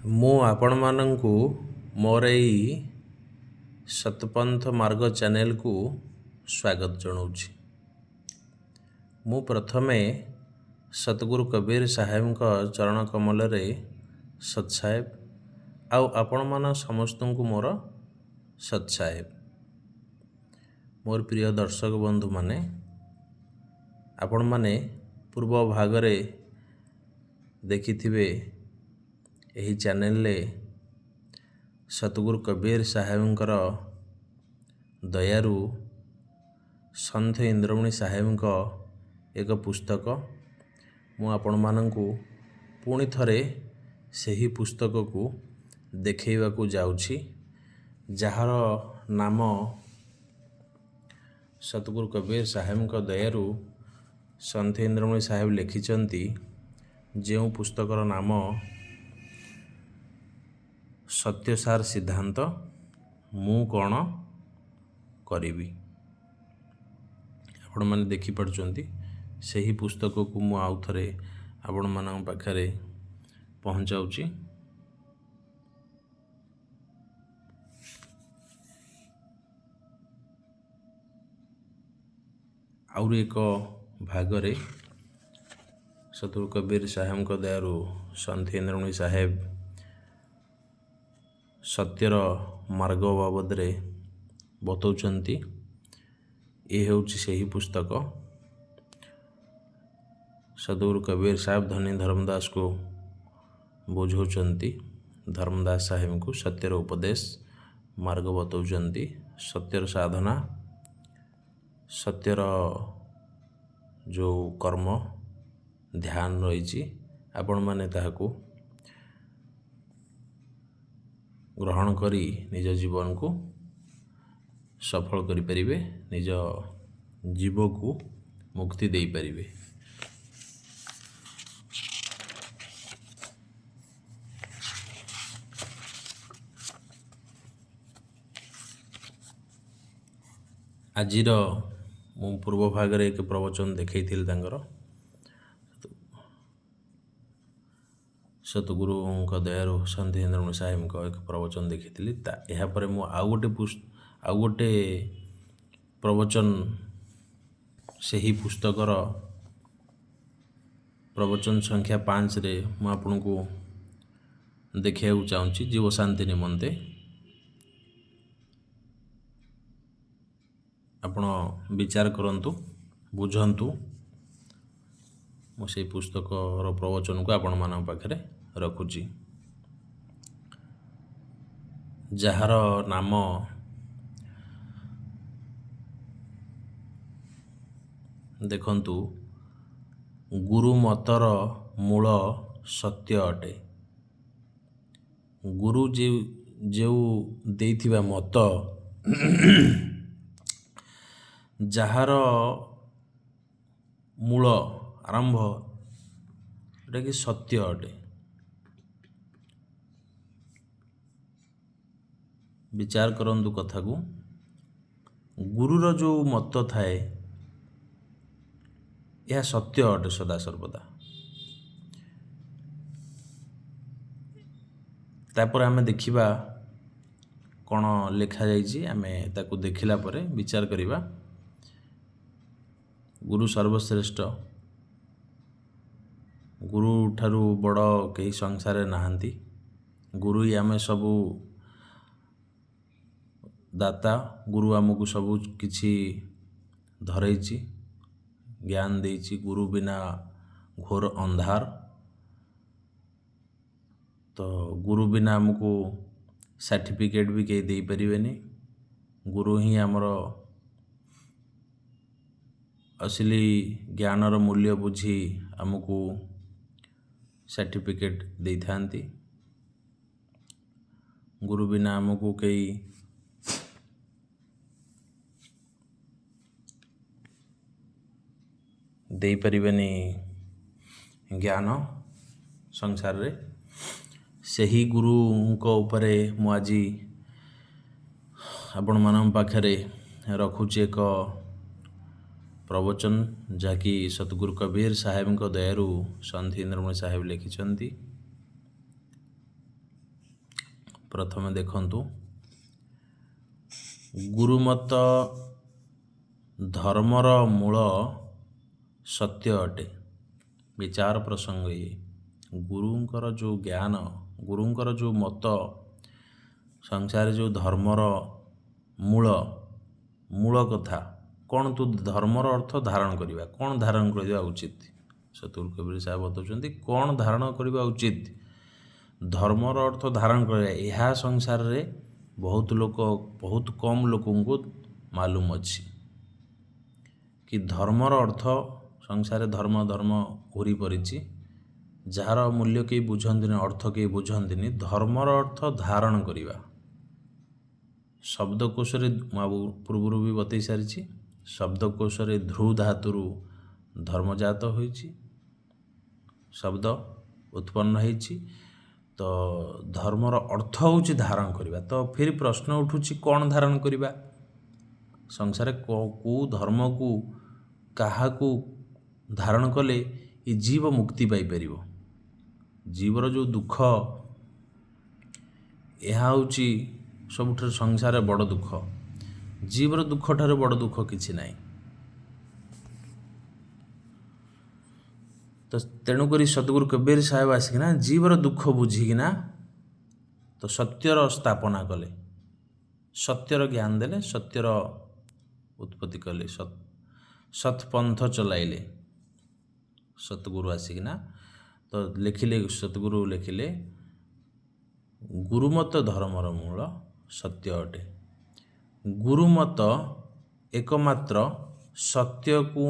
ମୁଁ ଆପଣମାନଙ୍କୁ ମୋର ଏଇ ସତପନ୍ଥ ମାର୍ଗ ଚ୍ୟାନେଲକୁ ସ୍ୱାଗତ ଜଣାଉଛି। ମୁଁ ପ୍ରଥମେ ସତଗୁରୁ କବୀର ସାହେବଙ୍କ ଚରଣ କମଲରେ ସତ୍ସାହେବ ଆଉ ଆପଣମାନ ସମସ୍ତଙ୍କୁ ମୋର ସତ୍ସାହେବ। ମୋର ପ୍ରିୟ ଦର୍ଶକ ବନ୍ଧୁମାନେ, ଆପଣମାନେ ପୂର୍ବ ଭାଗରେ ଦେଖିଥିବେ ଏହି ଚ୍ୟାନେଲରେ ସତଗୁରୁ କବୀର ସାହେବଙ୍କର ଦୟାରୁ ସନ୍ଥ ଇନ୍ଦ୍ରମଣି ସାହେବଙ୍କ ଏକ ପୁସ୍ତକ ମୁଁ ଆପଣମାନଙ୍କୁ ପୁଣି ଥରେ ସେହି ପୁସ୍ତକକୁ ଦେଖାଇବାକୁ ଯାଉଛି, ଯାହାର ନାମ ସତଗୁରୁ କବୀର ସାହେବଙ୍କ ଦୟାରୁ ସନ୍ଥ ଇନ୍ଦ୍ରମଣି ସାହେବ ଲେଖିଛନ୍ତି। ଯେଉଁ ପୁସ୍ତକର ନାମ ସତ୍ୟସାର ସିଦ୍ଧାନ୍ତ ମୁଁ କ'ଣ କରିବି। ଆପଣମାନେ ଦେଖିପାରୁଛନ୍ତି ସେହି ପୁସ୍ତକକୁ ମୁଁ ଆଉ ଥରେ ଆପଣମାନଙ୍କ ପାଖରେ ପହଞ୍ଚାଉଛି। ଆହୁରି ଏକ ଭାଗରେ ସତଗୁରୁ କବୀର ସାହେବଙ୍କ ଦୟାରୁ ସନ୍ଥ ଇନ୍ଦ୍ରମଣି ସାହେବ ସତ୍ୟର ମାର୍ଗ ବାବଦରେ ବତାଉଛନ୍ତି। ଏ ହେଉଛି ସେହି ପୁସ୍ତକ। ସତଗୁରୁ କବୀର ସାହେବ ଧନୀ ଧର୍ମଦାସକୁ ବୁଝାଉଛନ୍ତି। ଧର୍ମଦାସ ସାହେବଙ୍କୁ ସତ୍ୟର ଉପଦେଶ ମାର୍ଗ ବତାଉଛନ୍ତି। ସତ୍ୟର ସାଧନା, ସତ୍ୟର ଯେଉଁ କର୍ମ ଧ୍ୟାନ ରହିଛି, ଆପଣମାନେ ତାହାକୁ ଗ୍ରହଣ କରି ନିଜ ଜୀବନକୁ ସଫଳ କରିପାରିବେ, ନିଜ ଜୀବକୁ ମୁକ୍ତି ଦେଇପାରିବେ। ଆଜିର ମୁଁ ପୂର୍ବ ଭାଗରେ ଏକ ପ୍ରବଚନ ଦେଖାଇଥିଲି ତାଙ୍କର ସତଗୁରୁଙ୍କ ଦୟାରୁ ସନ୍ଥ ଇନ୍ଦ୍ରମଣି ସାହେବଙ୍କ ଏକ ପ୍ରବଚନ ଦେଖିଥିଲି। ଏହାପରେ ମୁଁ ଆଉ ଗୋଟେ ପ୍ରବଚନ ସେହି ପୁସ୍ତକର ପ୍ରବଚନ ସଂଖ୍ୟା 5ରେ ମୁଁ ଆପଣଙ୍କୁ ଦେଖାଇବାକୁ ଚାହୁଁଛି। ଜୀବ ଶାନ୍ତି ନିମନ୍ତେ ଆପଣ ବିଚାର କରନ୍ତୁ, ବୁଝନ୍ତୁ। ମୁଁ ସେଇ ପୁସ୍ତକର ପ୍ରବଚନକୁ ଆପଣମାନଙ୍କ ପାଖରେ ରଖୁଛି, ଯାହାର ନାମ ଦେଖନ୍ତୁ, ଗୁରୁ ମତର ମୂଳ ସତ୍ୟ ଅଟେ। ଗୁରୁ ଯେଉଁ ଦେଇଥିବା ମତ, ଯାହାର ମୂଳ ଆରମ୍ଭ ଏଟାକି ସତ୍ୟ ଅଟେ। ବିଚାର କରନ୍ତୁ କଥାକୁ। ଗୁରୁର ଯେଉଁ ମତ ଥାଏ, ଏହା ସତ୍ୟ ଅଟେ ସଦାସର୍ବଦା। ତାପରେ ଆମେ ଦେଖିବା କ'ଣ ଲେଖାଯାଇଛି, ଆମେ ତାକୁ ଦେଖିଲା ପରେ ବିଚାର କରିବା। ଗୁରୁ ସର୍ବଶ୍ରେଷ୍ଠ। ଗୁରୁ ଠାରୁ ବଡ଼ କେହି ସଂସାରରେ ନାହାନ୍ତି। ଗୁରୁ ହିଁ ଆମେ ସବୁ ଦାତା। ଗୁରୁ ଆମକୁ ସବୁ କିଛି ଧରେଇଛି, ଜ୍ଞାନ ଦେଇଛି। ଗୁରୁ ବିନା ଘୋର ଅନ୍ଧାର। ତ ଗୁରୁ ବିନା ଆମକୁ ସାର୍ଟିଫିକେଟ୍ ବି କେହି ଦେଇପାରିବେନି। ଗୁରୁ ହିଁ ଆମର ଅସଲି ଜ୍ଞାନର ମୂଲ୍ୟ ବୁଝି ଆମକୁ ସାର୍ଟିଫିକେଟ୍ ଦେଇଥାନ୍ତି। ଗୁରୁ ବିନା ଆମକୁ କେହି ଦେଇପାରିବେନି ଜ୍ଞାନ ସଂସାରରେ। ସେହି ଗୁରୁଙ୍କ ଉପରେ ମୁଁ ଆଜି ଆପଣମାନଙ୍କ ପାଖରେ ରଖୁଛି ଏକ ପ୍ରବଚନ, ଯାହାକି ସତଗୁରୁ କବୀର ସାହେବଙ୍କ ଦୟାରୁ ସନ୍ଥ ଇନ୍ଦ୍ରମଣି ସାହେବ ଲେଖିଛନ୍ତି। ପ୍ରଥମେ ଦେଖନ୍ତୁ, ଗୁରୁମତ ଧର୍ମର ମୂଳ ସତ୍ୟ ଅଟେ। ବିଚାର ପ୍ରସଙ୍ଗ ଇଏ। ଗୁରୁଙ୍କର ଯେଉଁ ଜ୍ଞାନ, ଗୁରୁଙ୍କର ଯେଉଁ ମତ, ସଂସାରରେ ଯେଉଁ ଧର୍ମର ମୂଳ କଥା କ'ଣ? ତୁ ଧର୍ମର ଅର୍ଥ ଧାରଣ କରିବା, କ'ଣ ଧାରଣ କରିବା ଉଚିତ? ସତଗୁରୁ କବୀର ସାହେବ ବତାଉଛନ୍ତି କ'ଣ ଧାରଣ କରିବା ଉଚିତ। ଧର୍ମର ଅର୍ଥ ଧାରଣ କରିବା, ଏହା ସଂସାରରେ ବହୁତ କମ୍ ଲୋକଙ୍କୁ ମାଲୁମ ଅଛି କି ଧର୍ମର ଅର୍ଥ। ସଂସାରରେ ଧର୍ମ ଘୁରି ପରିଛି, ଯାହାର ମୂଲ୍ୟ କେହି ବୁଝନ୍ତିନି, ଅର୍ଥ କେହି ବୁଝନ୍ତିନି। ଧର୍ମର ଅର୍ଥ ଧାରଣ କରିବା। ଶବ୍ଦକୋଷରେ ମୁଁ ପୂର୍ବରୁ ବି ବତେଇ ସାରିଛି, ଶବ୍ଦକୋଷରେ ଧୃ ଧାତୁରୁ ଧର୍ମଜାତ ହୋଇଛି, ଶବ୍ଦ ଉତ୍ପନ୍ନ ହେଇଛି। ତ ଧର୍ମର ଅର୍ଥ ହେଉଛି ଧାରଣ କରିବା। ତ ଫିର ପ୍ରଶ୍ନ ଉଠୁଛି କ'ଣ ଧାରଣ କରିବା? ସଂସାରରେ କେଉଁ ଧର୍ମକୁ, କାହାକୁ ଧାରଣ କଲେ ଏ ଜୀବ ମୁକ୍ତି ପାଇପାରିବ? ଜୀବର ଯେଉଁ ଦୁଃଖ, ଏହା ହେଉଛି ସବୁଠାରୁ ସଂସାରରେ ବଡ଼ ଦୁଃଖ। ଜୀବର ଦୁଃଖ ଠାରୁ ବଡ଼ ଦୁଃଖ କିଛି ନାହିଁ। ତ ତେଣୁକରି ସତଗୁରୁ କବୀର ସାହେବ ଆସିକିନା ଜୀବର ଦୁଃଖ ବୁଝିକିନା ତ ସତ୍ୟର ସ୍ଥାପନା କଲେ, ସତ୍ୟର ଜ୍ଞାନ ଦେଲେ, ସତ୍ୟର ଉତ୍ପତ୍ତି କଲେ, ସତ୍ପନ୍ଥ ଚଲାଇଲେ। ସତଗୁରୁ ଆସିକିନା ତ ଲେଖିଲେ, ସତଗୁରୁ ଲେଖିଲେ, ଗୁରୁମତ ଧର୍ମର ମୂଳ ସତ୍ୟ ଅଟେ। ଗୁରୁମତ ଏକମାତ୍ର ସତ୍ୟକୁ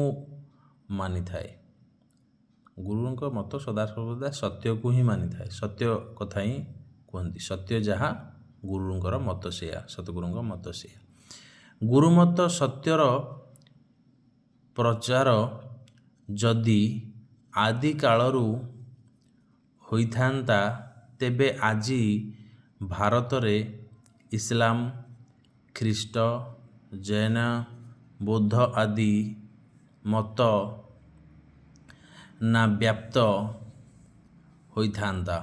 ମାନିଥାଏ। ଗୁରୁଙ୍କ ମତ ସଦାସର୍ବଦା ସତ୍ୟକୁ ହିଁ ମାନିଥାଏ। ସତ୍ୟ କଥା ହିଁ କୁହନ୍ତି। ସତ୍ୟ ଯାହା, ଗୁରୁଙ୍କର ମତ ସେୟା, ସତଗୁରୁଙ୍କ ମତ ସେୟା। ଗୁରୁମତ ସତ୍ୟର ପ୍ରଚାର ଯଦି ଆଦି କାଳରୁ ହୋଇଥାନ୍ତା, ତେବେ ଆଜି ଭାରତରେ ଇସଲାମ, ଖ୍ରୀଷ୍ଟ, ଜୈନ, ବୌଦ୍ଧ ଆଦି ମତ ନା ବ୍ୟାପ୍ତ ହୋଇଥାନ୍ତା,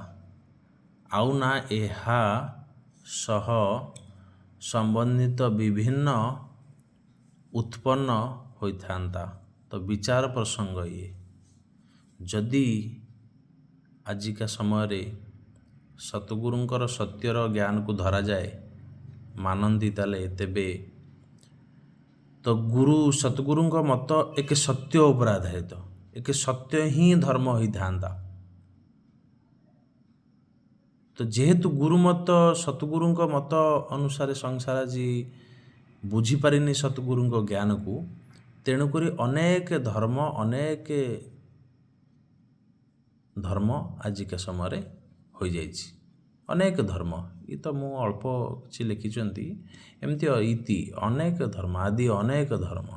ଆଉ ନା ଏହା ସହ ସମ୍ବନ୍ଧିତ ବିଭିନ୍ନ ଉତ୍ପନ୍ନ ହୋଇଥାନ୍ତା। ତ ବିଚାର ପ୍ରସଙ୍ଗ ଇଏ। ଯଦି ଆଜିକା ସମୟରେ ସତଗୁରୁଙ୍କର ସତ୍ୟର ଜ୍ଞାନକୁ ଧରାଯାଏ, ମାନନ୍ତି, ତାହେଲେ ତେବେ ତ ସତଗୁରୁଙ୍କ ମତ ଏକ ସତ୍ୟ ଉପରେ ଆଧାରିତ, ଏକ ସତ୍ୟ ହିଁ ଧର୍ମ ହୋଇଥାନ୍ତା। ତ ଯେହେତୁ ଗୁରୁମତ ସତଗୁରୁଙ୍କ ମତ ଅନୁସାରେ ସଂସାର ଆଜି ବୁଝିପାରିନି ସତଗୁରୁଙ୍କ ଜ୍ଞାନକୁ, ତେଣୁକରି ଅନେକ ଧର୍ମ ଆଜିକା ସମୟରେ ହୋଇଯାଇଛି। ଅନେକ ଧର୍ମ, ଏ ତ ମୁଁ ଅଳ୍ପ କିଛି ଲେଖିଛନ୍ତି, ଏମିତି ଇତି ଅନେକ ଧର୍ମ, ଆଦି ଅନେକ ଧର୍ମ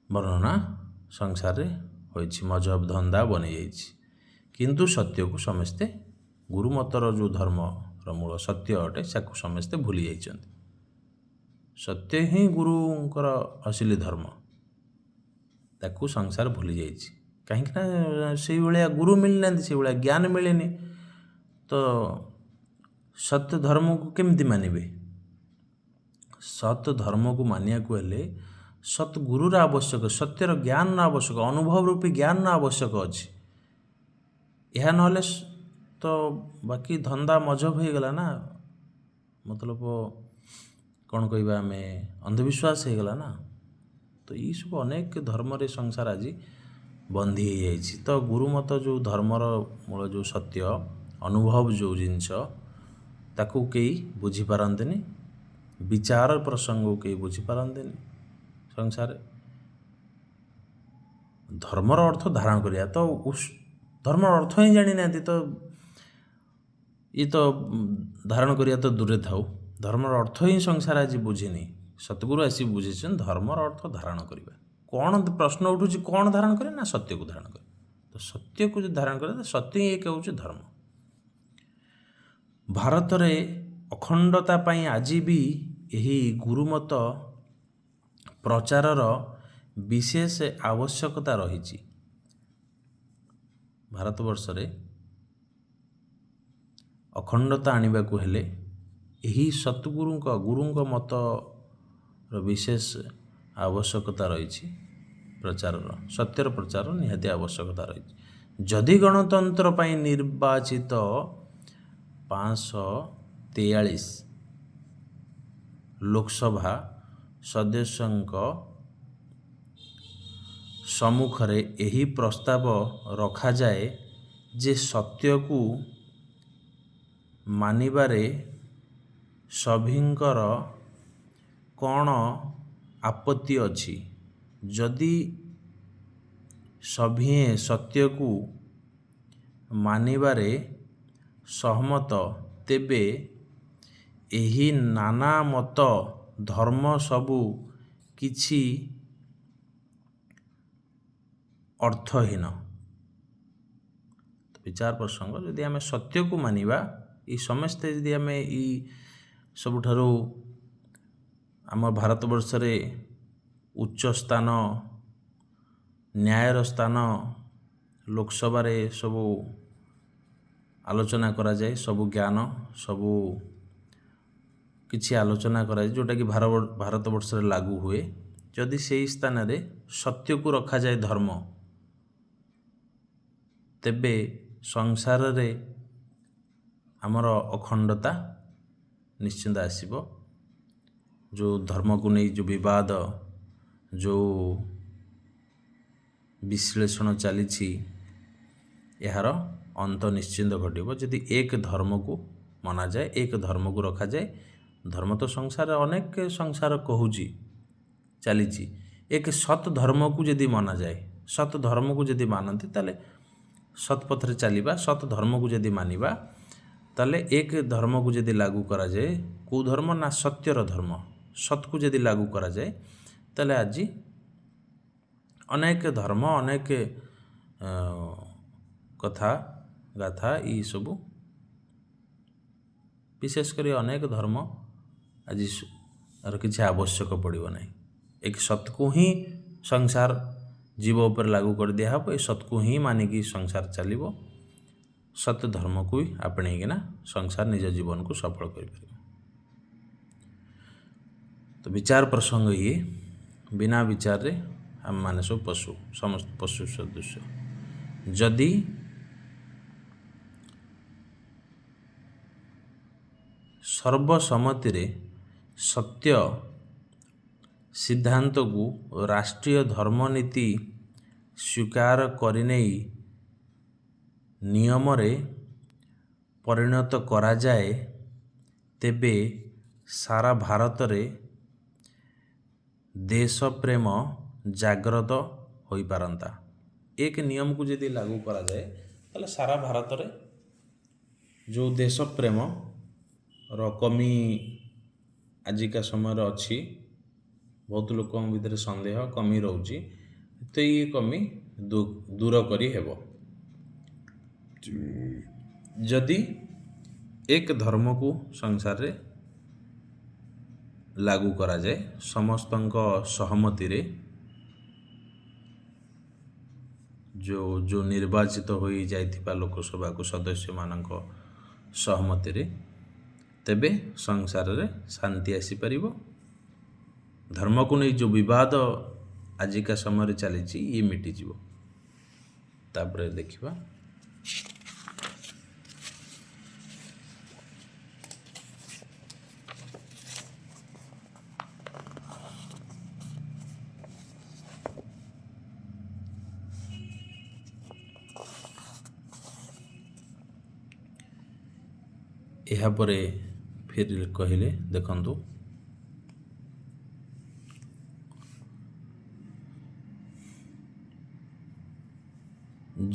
ବର୍ଣ୍ଣନା ସଂସାରରେ ହୋଇଛି, ମଜହବ ଧନ୍ଦା ବନିଯାଇଛି। କିନ୍ତୁ ସତ୍ୟକୁ ସମସ୍ତେ, ଗୁରୁମତର ଯେଉଁ ଧର୍ମର ମୂଳ ସତ୍ୟ ଅଟେ, ତାକୁ ସମସ୍ତେ ଭୁଲି ଯାଇଛନ୍ତି। ସତ୍ୟ ହିଁ ଗୁରୁଙ୍କର ଅସଲି ଧର୍ମ, ତାକୁ ସଂସାର ଭୁଲି ଯାଇଛି। କାହିଁକିନା ସେଇଭଳିଆ ଗୁରୁ ମିଳିନାହାନ୍ତି, ସେଇଭଳିଆ ଜ୍ଞାନ ମିଳେନି। ତ ସତ୍ୟ ଧର୍ମକୁ କେମିତି ମାନିବେ? ସତ୍ ଧର୍ମକୁ ମାନିବାକୁ ହେଲେ ସତଗୁରୁର ଆବଶ୍ୟକ, ସତ୍ୟର ଜ୍ଞାନର ଆବଶ୍ୟକ, ଅନୁଭବ ରୂପୀ ଜ୍ଞାନର ଆବଶ୍ୟକ ଅଛି। ଏହା ନହେଲେ ତ ବାକି ଧନ୍ଦା ମଜହବ ହେଇଗଲା ନା, ମତଲବ କ'ଣ କହିବା, ଆମେ ଅନ୍ଧବିଶ୍ୱାସ ହେଇଗଲା ନା। ତ ଏଇସବୁ ଅନେକ ଧର୍ମରେ ସଂସାର ଆଜି ବନ୍ଦୀ ହେଇଯାଇଛି। ତ ଗୁରୁମତ ଯେଉଁ ଧର୍ମର ମୂଳ ଯେଉଁ ସତ୍ୟ, ଅନୁଭବ ଯେଉଁ ଜିନିଷ, ତାକୁ କେହି ବୁଝିପାରନ୍ତିନି। ବିଚାର ପ୍ରସଙ୍ଗକୁ କେହି ବୁଝିପାରନ୍ତିନି। ସଂସାରରେ ଧର୍ମର ଅର୍ଥ ଧାରଣ କରିବା, ତ ଧର୍ମର ଅର୍ଥ ହିଁ ଜାଣିନାହାନ୍ତି। ତ ଇଏ ତ ଧାରଣ କରିବା ତ ଦୂରେ ଥାଉ, ଧର୍ମର ଅର୍ଥ ହିଁ ସଂସାର ଆଜି ବୁଝିନି। ସତଗୁରୁ ଆସି ବୁଝିଛନ୍ତି ଧର୍ମର ଅର୍ଥ ଧାରଣ କରିବା। କ'ଣ ପ୍ରଶ୍ନ ଉଠୁଛି, କ'ଣ ଧାରଣ କରିବା? ନା ସତ୍ୟକୁ ଧାରଣ କରିବା। ତ ସତ୍ୟକୁ ଯଦି ଧାରଣ କରିବା, ସତ୍ୟ ହିଁ ଏକ ହେଉଛି ଧର୍ମ। ଭାରତରେ ଅଖଣ୍ଡତା ପାଇଁ ଆଜି ବି ଏହି ଗୁରୁମତ ପ୍ରଚାରର ବିଶେଷ ଆବଶ୍ୟକତା ରହିଛି। ଭାରତବର୍ଷରେ ଅଖଣ୍ଡତା ଆଣିବାକୁ ହେଲେ ଏହି ସତଗୁରୁଙ୍କ ଗୁରୁଙ୍କ ମତର ବିଶେଷ ଆବଶ୍ୟକତା ରହିଛି। ପ୍ରଚାରର ସତ୍ୟର ପ୍ରଚାର ନିହାତି ଆବଶ୍ୟକତା ରହିଛି। ଯଦି ଗଣତନ୍ତ୍ର ପାଇଁ ନିର୍ବାଚିତ 543 ଲୋକସଭା ସଦସ୍ୟଙ୍କ ସମ୍ମୁଖରେ ଏହି ପ୍ରସ୍ତାବ ରଖାଯାଏ ଯେ ସତ୍ୟକୁ ମାନିବାରେ ସଭିଙ୍କର କ'ଣ ଆପତ୍ତି ଅଛି? ଯଦି ସଭିଏ ସତ୍ୟକୁ ମାନିବାରେ ସହମତ, ତେବେ ଏହି ନାନା ମତ ଧର୍ମ ସବୁ କିଛି ଅର୍ଥହୀନ। ବିଚାର ପ୍ରସଙ୍ଗ, ଯଦି ଆମେ ସତ୍ୟକୁ ମାନିବା, ଏଇ ସମସ୍ତେ ଯଦି ଆମେ ଏଇ ସବୁଠାରୁ ଆମ ଭାରତବର୍ଷରେ ଉଚ୍ଚ ସ୍ଥାନ, ନ୍ୟାୟର ସ୍ଥାନ ଲୋକସଭାରେ ସବୁ ଆଲୋଚନା କରାଯାଏ, ସବୁ ଜ୍ଞାନ ସବୁ କିଛି ଆଲୋଚନା କରାଯାଏ ଯେଉଁଟାକି ଭାରତବର୍ଷରେ ଲାଗୁ ହୁଏ। ଯଦି ସେହି ସ୍ଥାନରେ ସତ୍ୟକୁ ରଖାଯାଏ ଧର୍ମ, ତେବେ ସଂସାରରେ ଆମର ଅଖଣ୍ଡତା ନିଶ୍ଚିନ୍ତ ଆସିବ। ଯେଉଁ ଧର୍ମକୁ ନେଇ ଯେଉଁ ବିବାଦ, ଯେଉଁ ବିଶ୍ଳେଷଣ ଚାଲିଛି, ଏହାର ଅନ୍ତ ନିଶ୍ଚିନ୍ତ ଘଟିବ ଯଦି ଏକ ଧର୍ମକୁ ମନାଯାଏ, ଏକ ଧର୍ମକୁ ରଖାଯାଏ। ଧର୍ମ ତ ସଂସାର ଅନେକ ସଂସାର କହୁଛି ଚାଲିଛି। ଏକ ସତ୍ ଧର୍ମକୁ ଯଦି ମନାଯାଏ, ସତ୍ ଧର୍ମକୁ ଯଦି ମାନନ୍ତି ତାହେଲେ ସତ୍ ପଥରେ ଚାଲିବା, ସତ୍ ଧର୍ମକୁ ଯଦି ମାନିବା, ତାହେଲେ ଏକ ଧର୍ମକୁ ଯଦି ଲାଗୁ କରାଯାଏ, କେଉଁ ଧର୍ମ ନା ସତ୍ୟର ଧର୍ମ, ସତ୍କୁ ଯଦି ଲାଗୁ କରାଯାଏ, ତାହେଲେ ଆଜି ଅନେକ ଧର୍ମ, ଅନେକ କଥା ଗାଥା ଏଇସବୁ, ବିଶେଷ କରି ଅନେକ ଧର୍ମ ଆଜି କିଛି ଆବଶ୍ୟକ ପଡ଼ିବ ନାହିଁ। ଏକ ସତ୍କୁ ହିଁ ସଂସାର ଜୀବ ଉପରେ ଲାଗୁ କରିଦିଆହେବ। ଏ ସତ୍କୁ ହିଁ ମାନିକି ସଂସାର ଚାଲିବ। ସତ୍ୟ ଧର୍ମକୁ ହିଁ ଆପଣେଇକିନା ସଂସାର ନିଜ ଜୀବନକୁ ସଫଳ କରିପାରିବ। ତ ବିଚାର ପ୍ରସଙ୍ଗ ଇଏ, ବିନା ବିଚାରରେ ଆମମାନେ ସବୁ ପଶୁ, ସମସ୍ତ ପଶୁ ସଦୃଶ। ଯଦି ସର୍ବସମ୍ମତିରେ ସତ୍ୟ ସିଦ୍ଧାନ୍ତକୁ ରାଷ୍ଟ୍ରୀୟ ଧର୍ମନୀତି ସ୍ୱୀକାର କରିନେଇ ନିୟମରେ ପରିଣତ କରାଯାଏ, ତେବେ ସାରା ଭାରତରେ ଦେଶପ୍ରେମ ଜାଗ୍ରତ ହୋଇପାରନ୍ତା। ଏକ ନିୟମକୁ ଯଦି ଲାଗୁ କରାଯାଏ, ତାହେଲେ ସାରା ଭାରତରେ ଯେଉଁ ଦେଶପ୍ରେମର କମି ଆଜିକା ସମୟରେ ଅଛି, ବହୁତ ଲୋକଙ୍କ ଭିତରେ ସନ୍ଦେହ କମି ରହୁଛି, ତ ଇଏ କମି ଦୂର କରି ହେବ। ଯଦି ଏକ ଧର୍ମକୁ ସଂସାରରେ ଲାଗୁ କରାଯାଏ, ସମସ୍ତଙ୍କ ସହମତିରେ, ଯେଉଁ ନିର୍ବାଚିତ ହୋଇଯାଇଥିବା ଲୋକସଭାକୁ ସଦସ୍ୟମାନଙ୍କ ସହମତିରେ, ତେବେ ସଂସାରରେ ଶାନ୍ତି ଆସିପାରିବ। ଧର୍ମକୁ ନେଇ ଯେଉଁ ବିବାଦ ଆଜିକା ସମୟରେ ଚାଲିଛି, ଇଏ ମିଟିଯିବ। ତାପରେ ଦେଖିବା ଏହାପରେ ଫିର୍ କହିଲେ, ଦେଖନ୍ତୁ,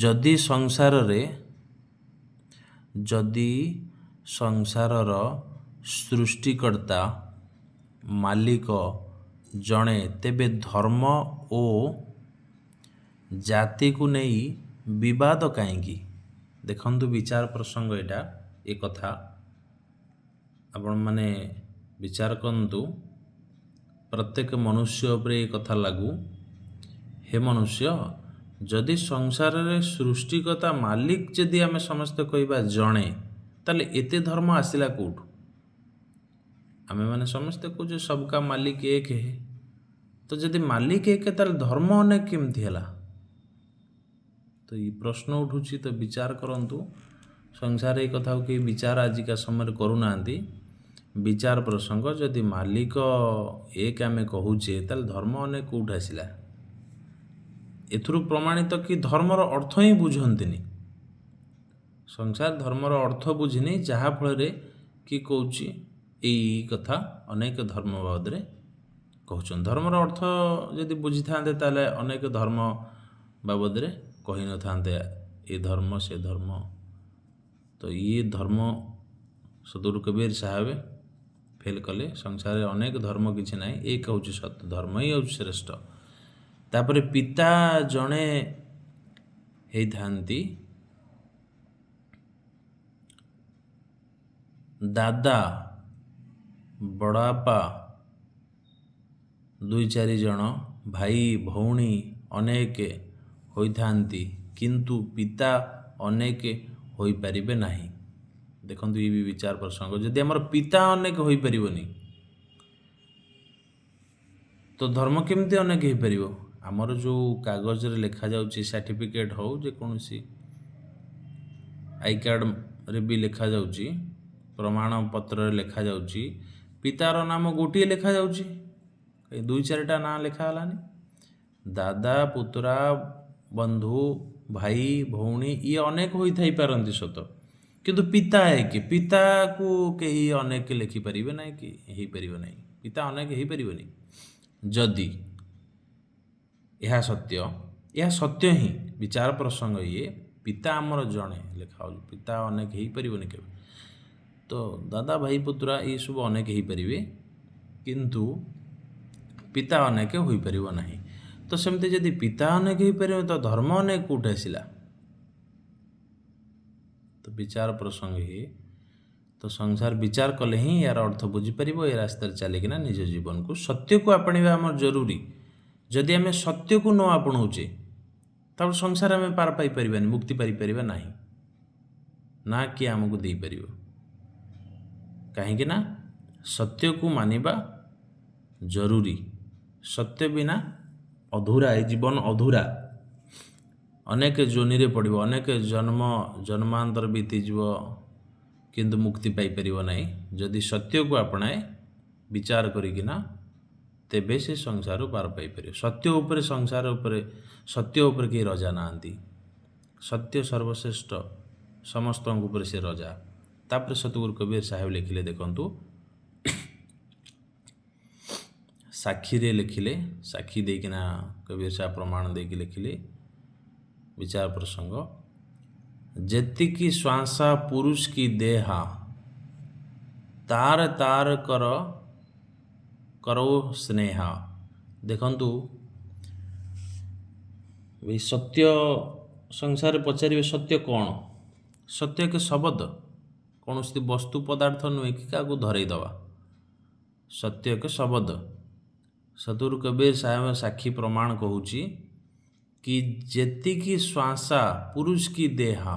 ଯଦି ସଂସାରର ସୃଷ୍ଟିକର୍ତ୍ତା ମାଲିକ ଜଣେ, ତେବେ ଧର୍ମ ଓ ଜାତିକୁ ନେଇ ବିବାଦ କାହିଁକି? ଦେଖନ୍ତୁ, ବିଚାର ପ୍ରସଙ୍ଗ ଏଇଟା, ଏ କଥା ଆପଣମାନେ ବିଚାର କରନ୍ତୁ। ପ୍ରତ୍ୟେକ ମନୁଷ୍ୟ ଉପରେ ଏ କଥା ଲାଗୁ। ହେ ମନୁଷ୍ୟ, ଯଦି ସଂସାରରେ ସୃଷ୍ଟିକର୍ତ୍ତା ମାଲିକ ଯଦି ଆମେ ସମସ୍ତେ କହିବା ଜଣେ, ତାହେଲେ ଏତେ ଧର୍ମ ଆସିଲା କେଉଁଠୁ? ଆମେମାନେ ସମସ୍ତେ କହୁଛେ ସବକା ମାଲିକ ଏକ ହେ। ତ ଯଦି ମାଲିକ ଏକ ତାହେଲେ ଧର୍ମ ଅନେକ କେମିତି ହେଲା? ତ ଏଇ ପ୍ରଶ୍ନ ଉଠୁଛି। ତ ବିଚାର କରନ୍ତୁ। ସଂସାର ଏଇ କଥାକୁ କେହି ବିଚାର ଆଜିକା ସମୟରେ କରୁନାହାନ୍ତି। ବିଚାର ପ୍ରସଙ୍ଗ, ଯଦି ମାଲିକ ଏକ ଆମେ କହୁଛେ ତାହେଲେ ଧର୍ମ ଅନେକ କେଉଁଠୁ ଆସିଲା? ଏଥିରୁ ପ୍ରମାଣିତ କି ଧର୍ମର ଅର୍ଥ ହିଁ ବୁଝନ୍ତିନି। ସଂସାର ଧର୍ମର ଅର୍ଥ ବୁଝିନି, ଯାହାଫଳରେ କି କହୁଛି ଏଇ କଥା ଅନେକ ଧର୍ମ ବାବଦରେ କହୁଛନ୍ତି। ଧର୍ମର ଅର୍ଥ ଯଦି ବୁଝିଥାନ୍ତେ ତାହେଲେ ଅନେକ ଧର୍ମ ବାବଦରେ କହିନଥାନ୍ତେ ଏ ଧର୍ମ ସେ ଧର୍ମ। ତ ଇଏ ଧର୍ମ ସଦଗୁରୁ କବୀର ସାହେବ ଫେଲ୍ କଲେ। ସଂସାରରେ ଅନେକ ଧର୍ମ କିଛି ନାହିଁ, ଏକ ହେଉଛି ସତ୍ୟ, ଧର୍ମ ହିଁ ହେଉଛି ଶ୍ରେଷ୍ଠ। ତାପରେ ପିତା ଜଣେ ହେଇଥାନ୍ତି, ଦାଦା ବଡ଼ବାପା 2-4 ଜଣ, ଭାଇ ଭଉଣୀ ଅନେକ ହୋଇଥାନ୍ତି, କିନ୍ତୁ ପିତା ଅନେକ ହୋଇପାରିବେ ନାହିଁ। ଦେଖନ୍ତୁ ଇଏ ବି ବିଚାର ପ୍ରସଙ୍ଗ। ଯଦି ଆମର ପିତା ଅନେକ ହୋଇପାରିବନି ତ ଧର୍ମ କେମିତି ଅନେକ ହେଇପାରିବ? ଆମର ଯେଉଁ କାଗଜରେ ଲେଖାଯାଉଛି, ସାର୍ଟିଫିକେଟ୍ ହେଉ, ଯେକୌଣସି ଆଇ କାର୍ଡ଼ରେ ବି ଲେଖାଯାଉଛି, ପ୍ରମାଣପତ୍ରରେ ଲେଖାଯାଉଛି, ପିତାର ନାମ ଗୋଟିଏ ଲେଖାଯାଉଛି, 2-4ଟା ନାଁ ଲେଖା ହେଲାନି। ଦାଦା ପୁତୁରା ବନ୍ଧୁ ଭାଇ ଭଉଣୀ ଇଏ ଅନେକ ହୋଇଥାଇପାରନ୍ତି ସତ, କିନ୍ତୁ ପିତା ଏକ। ପିତାକୁ କେହି ଅନେକ ଲେଖିପାରିବେ ନାହିଁ କି ହେଇପାରିବ ନାହିଁ। ପିତା ଅନେକ ହେଇପାରିବନି। ଯଦି ଏହା ସତ୍ୟ, ଏହା ସତ୍ୟ ହିଁ ବିଚାର ପ୍ରସଙ୍ଗ। ଇଏ ପିତା ଆମର ଜଣେ ଲେଖା ହେଉଛି, ପିତା ଅନେକ ହେଇପାରିବନି କେବେ। ତ ଦାଦା ଭାଇ ପୁତୁରା ଏଇସବୁ ଅନେକ ହେଇପାରିବେ, କିନ୍ତୁ ପିତା ଅନେକ ହୋଇପାରିବ ନାହିଁ। ତ ସେମିତି ଯଦି ପିତା ଅନେକ ହେଇପାରିବ ତ ଧର୍ମ ଅନେକ କେଉଁଠି ଆସିଲା? ତ ବିଚାର ପ୍ରସଙ୍ଗ ହିଁ। ତ ସଂସାର ବିଚାର କଲେ ହିଁ ଏହାର ଅର୍ଥ ବୁଝିପାରିବ। ଏ ରାସ୍ତାରେ ଚାଲିକିନା ନିଜ ଜୀବନକୁ ସତ୍ୟକୁ ଆପଣେଇବା ଆମର ଜରୁରୀ। ଯଦି ଆମେ ସତ୍ୟକୁ ନ ଆପଣଉଛେ ତାପରେ ସଂସାର ଆମେ ପାର ପାଇପାରିବାନି, ମୁକ୍ତି ପାଇପାରିବା ନାହିଁ, ନା କିଏ ଆମକୁ ଦେଇପାରିବ। କାହିଁକି ନା ସତ୍ୟକୁ ମାନିବା ଜରୁରୀ। ସତ୍ୟ ବିନା ଅଧୁରା, ଏ ଜୀବନ ଅଧୁରା। ଅନେକ ଯୋନିରେ ପଡ଼ିବ, ଅନେକ ଜନ୍ମାନ୍ତର ବିତିଯିବ, କିନ୍ତୁ ମୁକ୍ତି ପାଇପାରିବ ନାହିଁ। ଯଦି ସତ୍ୟକୁ ଆପଣାଏ ବିଚାର କରିକିନା, ତେବେ ସେ ସଂସାରରୁ ପାର ପାଇପାରିବ। ସତ୍ୟ ଉପରେ, ସଂସାର ଉପରେ, ସତ୍ୟ ଉପରେ କେହି ରଜା ନାହାନ୍ତି। ସତ୍ୟ ସର୍ବଶ୍ରେଷ୍ଠ, ସମସ୍ତଙ୍କ ଉପରେ ସେ ରଜା। ତାପରେ ସତଗୁରୁ କବୀର ସାହେବ ଲେଖିଲେ, ଦେଖନ୍ତୁ ସାକ୍ଷୀରେ ଲେଖିଲେ, ସାକ୍ଷୀ ଦେଇକିନା କବୀର ସାହେବ ପ୍ରମାଣ ଦେଇକି ଲେଖିଲେ ବିଚାର ପ୍ରସଙ୍ଗ, ଯେତିକି ଶ୍ୱାସ ପୁରୁଷ କି ଦେହା, ତାର ତାର କର ସ୍ନେହା। ଦେଖନ୍ତୁ ଏଇ ସତ୍ୟ ସଂସାରରେ ପଚାରିବେ ସତ୍ୟ କ'ଣ? ସତ୍ୟ ଏକ ଶବ୍ଦ, କୌଣସି ବସ୍ତୁ ପଦାର୍ଥ ନୁହେଁ କି କାହାକୁ ଧରେଇ ଦେବା। ସତ୍ୟ ଏକ ଶବ୍ଦ। ସତଗୁରୁ କବୀର ସାହେବ ସାକ୍ଷୀ ପ୍ରମାଣ କହୁଛି କି ଯେତିକି ଶ୍ୱାସ ପୁରୁଷ କି ଦେହା।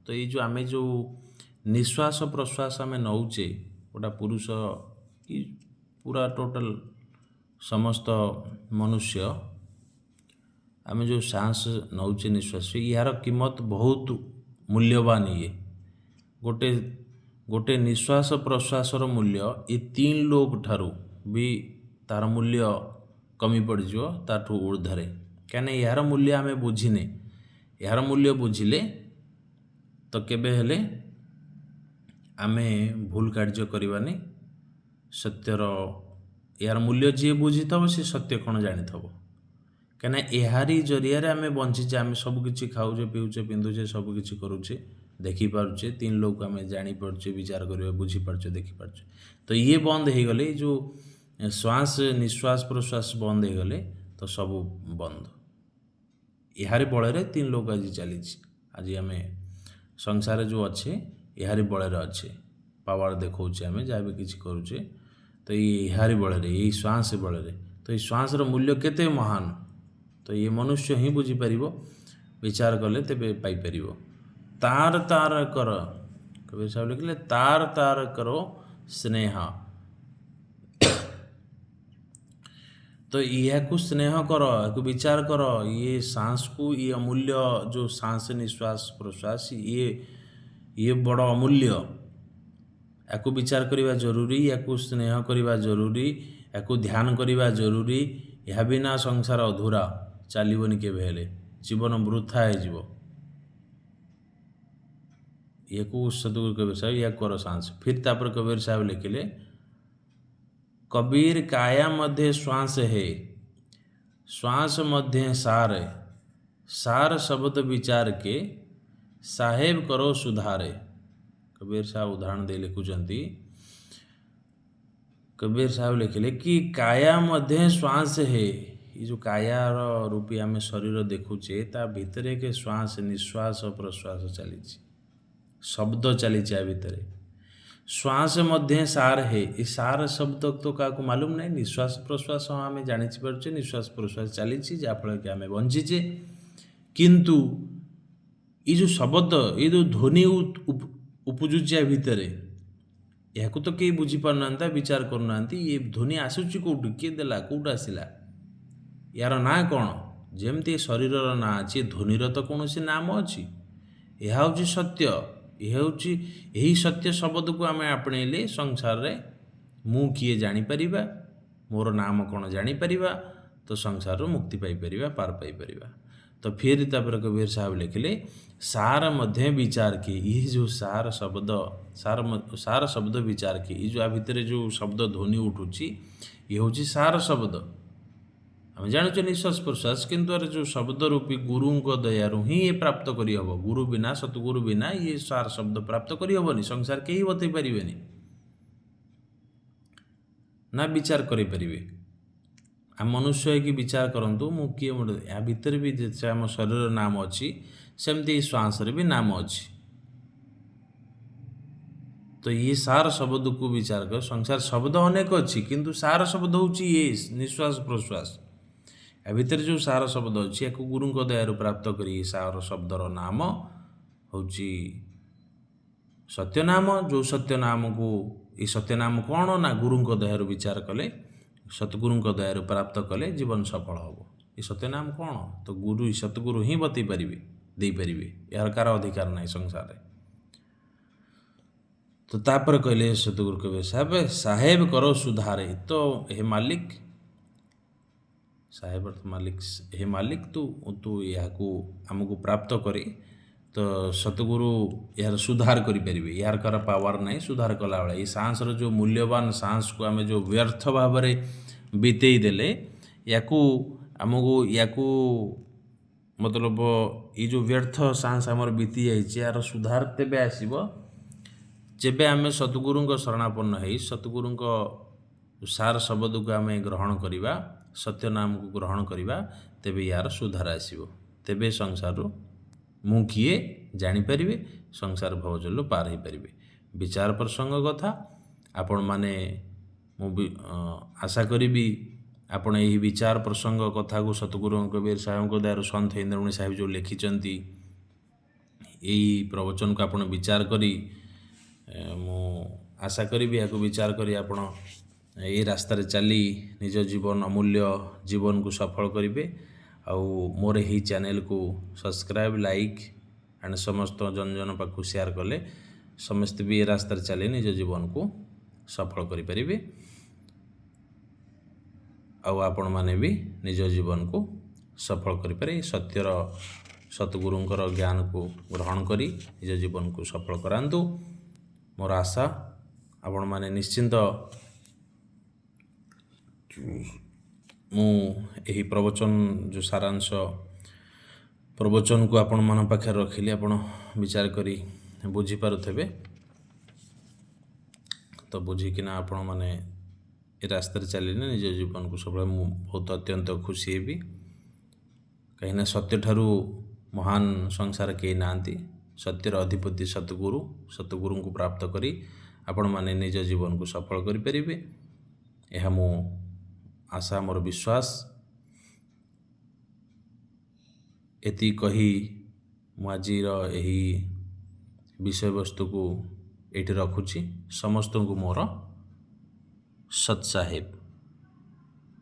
ତ ଏଇ ଯେଉଁ ଆମେ ଯେଉଁ ନିଶ୍ୱାସ ପ୍ରଶ୍ୱାସ ଆମେ ନେଉଛେ, ଗୋଟା ପୁରୁଷ କି ପୁରା ଟୋଟାଲ ସମସ୍ତ ମନୁଷ୍ୟ, ଆମେ ଯେଉଁ ଶ୍ୱାସ ନେଉଛେ ନିଶ୍ୱାସ, ଏହାର କିମତ ବହୁତ ମୂଲ୍ୟବାନ। ଇଏ ଗୋଟେ ନିଶ୍ୱାସ ପ୍ରଶ୍ୱାସର ମୂଲ୍ୟ ଏ 3 ଲୋକ ଠାରୁ ବି ତାର ମୂଲ୍ୟ କମି ପଡ଼ିଯିବ ତାଠୁ ଊର୍ଦ୍ଧ୍ୱରେ। କାହିଁକିନା ଏହାର ମୂଲ୍ୟ ଆମେ ବୁଝିନେ। ଏହାର ମୂଲ୍ୟ ବୁଝିଲେ ତ କେବେ ହେଲେ ଆମେ ଭୁଲ କାର୍ଯ୍ୟ କରିବାନି। ସତ୍ୟର ଏହାର ମୂଲ୍ୟ ଯିଏ ବୁଝିଥିବ ସେ ସତ୍ୟ କ'ଣ ଜାଣିଥିବ। କାହିଁକିନା ଏହାରି ଜରିଆରେ ଆମେ ବଞ୍ଚିଛେ। ଆମେ ସବୁକିଛି ଖାଉଛେ, ପିଉଛେ, ପିନ୍ଧୁଛେ, ସବୁକିଛି କରୁଛେ, ଦେଖିପାରୁଛେ। 3 ଲୋକ ଆମେ ଜାଣିପାରୁଛେ, ବିଚାର କରିବା, ବୁଝିପାରୁଛେ, ଦେଖିପାରୁଛେ। ତ ଇଏ ବନ୍ଦ ହେଇଗଲେ, ଏଇ ଯେଉଁ ଶ୍ୱାସ ନିଶ୍ୱାସ ପ୍ରଶ୍ୱାସ ବନ୍ଦ ହେଇଗଲେ ତ ସବୁ ବନ୍ଦ। ଏହାରି ବଳରେ 3 ଲୋକ ଆଜି ଚାଲିଛି। ଆଜି ଆମେ ସଂସାରରେ ଯେଉଁ ଅଛେ ଏହାରି ବଳରେ ଅଛେ। ପାୱାର ଦେଖାଉଛେ, ଆମେ ଯାହା ବି କିଛି କରୁଛେ ତ ଏହାରି ବଳରେ, ଏଇ ଶ୍ୱାସ ବଳରେ। ତ ଏଇ ଶ୍ୱାସର ମୂଲ୍ୟ କେତେ ମହାନ, ତ ଇଏ ମନୁଷ୍ୟ ହିଁ ବୁଝିପାରିବ। ବିଚାର କଲେ ତେବେ ପାଇପାରିବ। ତାର कबीर साहब लिखले तार तार करो स्नेह। तो यह को स्नेह कर, को विचार कर, ये सांस को, ये अमूल्य जो सांस निश्वास प्रश्वास ये बड़ अमूल्य, या विचार करवा जरूरी, या स्नेह करवा जरूरी, या ध्यान करवा जरूरी। यह बिना संसार अधूरा, चलबनी केबे हेले, जीवन वृथा हो। ये को सतगुरु कबीर साहब या कर सांस। फिर तापर कबीर साहब लिखिले कबीर काया मध्य श्वास है, श्वास मध्य सार, सार शब्द विचार के, साहेब करो सुधारे। कबीर साहब उदाहरण दे लिखुचंती, कबीर साहब लिखिले कि काया मध्य श्वास है, ये जो काया रूपी आम शरीर देखुचे ता भितरे के श्वास निश्वास प्रश्वास चली, शब्द चली भितरे। श्वास मध्य सार है, ये सार शब्द तो क्या मालूम नहीं। निश्वास प्रश्वास आम जानी पारे, निश्वास प्रश्वास चली जहाँफल कि आम बंचीचे, किंतु ये जो शब्द, ये जो ध्वनि उपजुचे भितर, यह तो कई बुझीपार ना, विचार करना, ये ध्वनि आसूची कौटू, किए देला, कौटा आसला, यार ना कौन, जमती शरीर ना अच्छी, ध्वनिर तो कौन सी नाम अच्छी। यह हूँ सत्य, यह हूँ यही सत्य शब्द को आम आपणेले संसार रे मु किए जापर, मोर नाम कौन जापर, तो संसार मुक्ति पाइपर, पार पाइपर। तो फिर तापर कबीर साहब लिखिले सार मध्य विचार की, ये जो सार शब्द, सार शब्द विचार की, ये जो आ भितर जो शब्द ध्वनि उठुची, ये हूँ सार शब्द। आम जानूचे निश्वास प्रश्वास, किंतु अरे जो शब्द रूपी गुरु दयारू ही ये प्राप्त करी हबो। गुरु बिना, सतगुरु बिना ये सार शब्द प्राप्त करी हबनी, संसार के ही बतई पारिबेनी ना विचार करि परिबे। आम मनुष्य है कि विचार करंतु मु किए मोटे या भितर भी जैसे आम शरीर नाम अच्छी, सेमती श्वास रे भी नाम अच्छी। तो ये सार शब्द को विचार कर, संसार शब्द अनेक अच्छी, किंतु सार शब्द होची ये निश्वास प्रश्वास। या भितर जो सार शब्द अच्छी, या गुरु दयारू प्राप्त करी सार शब्दर नाम होची सत्यनाम। जो सत्यनाम को, ये सत्यनाम कौन ना गुरु दयारू विचार कले, सतगुरु दयारू प्राप्त कले जीवन सफल हम। ये सत्यनाम कौन, तो गुरु, सतगुरु ही बतई पारे, दे पारे, यार कार अधिकार ना संसार। तो तापर कहले सतगुरु कबीर साहब साहेब करो सुधारे। तो हे मालिक, साहेब अर्थ मालिक, हे मालिक तू यह आमको प्राप्त करे, तो सतगुरु यार सुधार करें, यार कर पावर नहीं सुधार कला बेले। ये सांस रो जो मूल्यवान सांस को आम जो व्यर्थ भाव में बीतई देले, आमको मतलब ये जो व्यर्थ सांस आमर बीती जाइए, यार सुधार तेबे आसीबो जेबे आम सतगुरु शरणापन्न है, सतगुरु सार शब्द को आम ग्रहण करवा, सत्य नाम को ग्रहण करवा, तेबे यार सुधार आसीबो। तेबे संसार मु किए जापर, संसार भवजल पार हो पारे। विचार प्रसंग कथा आपण माने मु आशा करी आपण यही विचार प्रसंग कथा को सतगुरु कबीर साहब दयारू सन्थ इंद्रमणि साहेब जो लिखिचंती, यही प्रवचन को आपण विचार करी, मु आशा करी या विचार करी आपण यही रास्तार चली निज जीवन अमूल्य जीवन को सफल करेंगे। आउ मोर यही चैनल को सब्सक्राइब, लाइक एंड समस्त जन जन पाखु शेयर कले समस्त भी ये रास्तार चली निज जीवन को सफल करें। आपण माने भी निज जीवन को सफल करें। सत्यर सतगुरुंकर ज्ञान को ग्रहण करी निज जीवन को सफल करांतु। मोर आशा आपण माने निश्चिंत मु यही प्रवचन जो सारांश प्रवचन को आपण मन पाखे रखिली, आपण विचार करी बुझी पारुथबे। तो बुझिकिना आपण माने ए रास्तार चलिने निज जीवन को सफल, मु बहुत अत्यंत खुशी हेबी। कहीं सत्य ठारू महान संसार के नांती। सत्यर अधिपति सतगुरु, सतगुरु को प्राप्त करी आपण माने निज जीवन को सफल करि परिबे। यह मो आशा, मोर विश्वास। एति कही मु आजिर यही विषय वस्तु को ଏଇଠି ରଖୁଛି। ସମସ୍ତଙ୍କୁ ମୋର ସତ୍ ସାହେବ।